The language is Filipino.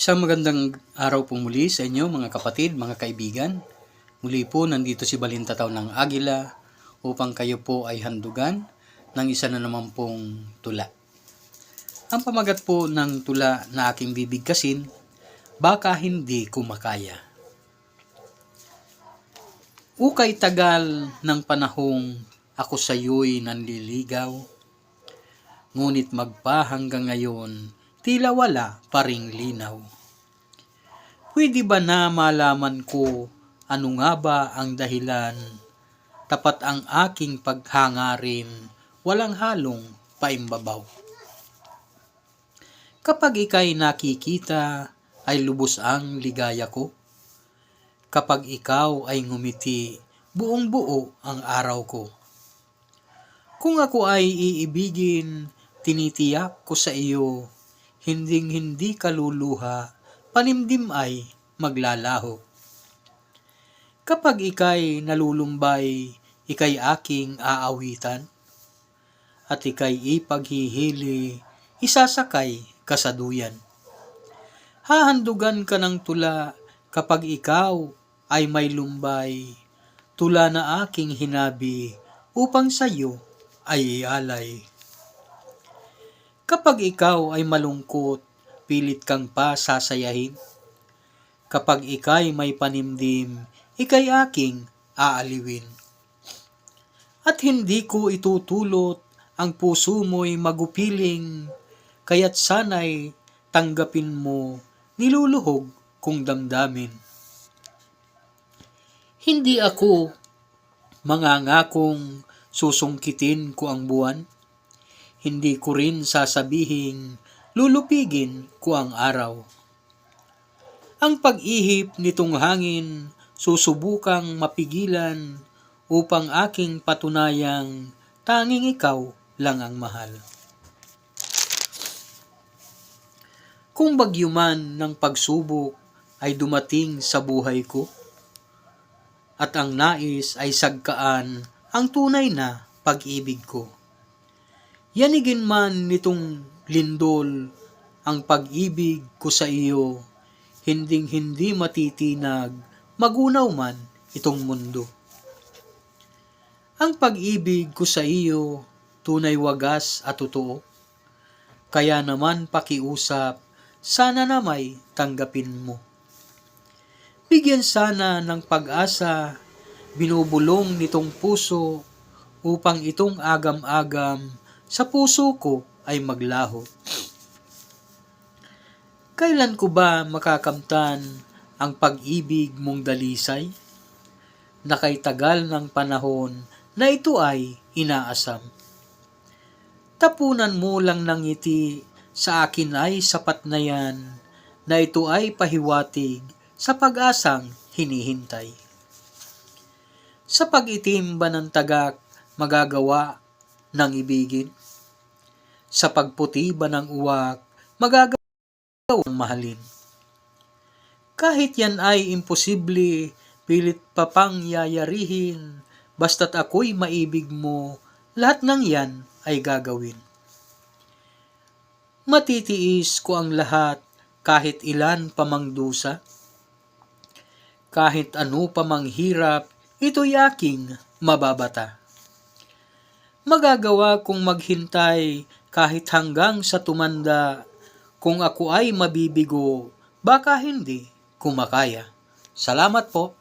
Isang magandang araw po muli sa inyo mga kapatid, mga kaibigan. Muli po nandito si Balintataw ng Agila upang kayo po ay handugan ng isa na naman pong tula. Ang pamagat po ng tula na aking bibigkasin, baka hindi ko makaya. Ukay tagal ng panahong ako sa iyo'y nanliligaw, ngunit magpa hanggang ngayon, tila wala pa ring linaw. Pwede ba na malaman ko ano nga ba ang dahilan? Tapat ang aking paghangarin, walang halong paimbabaw. Kapag ika'y nakikita, ay lubos ang ligaya ko. Kapag ikaw ay ngumiti, buong buo ang araw ko. Kung ako ay iibigin, tinitiyak ko sa iyo, hinding-hindi kaluluha, panimdim ay maglalaho. Kapag ika'y nalulumbay, ika'y aking aawitan, at ika'y ipaghihili, isasakay kasaduyan. Hahandugan ka ng tula kapag ikaw ay may lumbay, tula na aking hinabi upang sa'yo ay ialay. Kapag ikaw ay malungkot, pilit kang pa sasayahin. Kapag ika'y may panimdim, ika'y aking aaliwin. At hindi ko itutulot ang puso mo'y magupiling, kaya't sana'y tanggapin mo, niluluhog kong damdamin. Hindi ako mangangakong susungkitin ko ang buwan, hindi ko rin sasabihing lulupigin ko ang araw. Ang pag-ihip nitong hangin, susubukang mapigilan upang aking patunayang tanging ikaw lang ang mahal. Kung bagyo man ng pagsubok ay dumating sa buhay ko, at ang nais ay sagkaan ang tunay na pag-ibig ko. Yanigin man nitong lindol ang pag-ibig ko sa iyo, hinding-hindi matitinag, magunaw man itong mundo. Ang pag-ibig ko sa iyo, tunay wagas at totoo, kaya naman pakiusap, sana na may tanggapin mo. Bigyan sana ng pag-asa, binubulong nitong puso, upang itong agam-agam sa puso ko ay maglaho. Kailan ko ba makakamtan ang pag-ibig mong dalisay? Nakaitagal ng panahon na ito ay inaasam. Tapunan mo lang ng ngiti, sa akin ay sapat na yan, na ito ay pahiwatig sa pag-asang hinihintay. Sa pag-itim ba ng tagak magagawa ng ibigin? Sa pagputi ba ng uwak magagawa ng mahalin? Kahit yan ay imposible, pilit pa pang yayarihin, basta't ako'y maibig mo, lahat ng yan ay gagawin. Matitiis ko ang lahat, kahit ilan pa mang dusa, kahit ano pa mang hirap, ito'y aking mababata. Magagawa kong maghintay kahit hanggang sa tumanda, kung ako ay mabibigo, baka hindi ko makaya. Salamat po.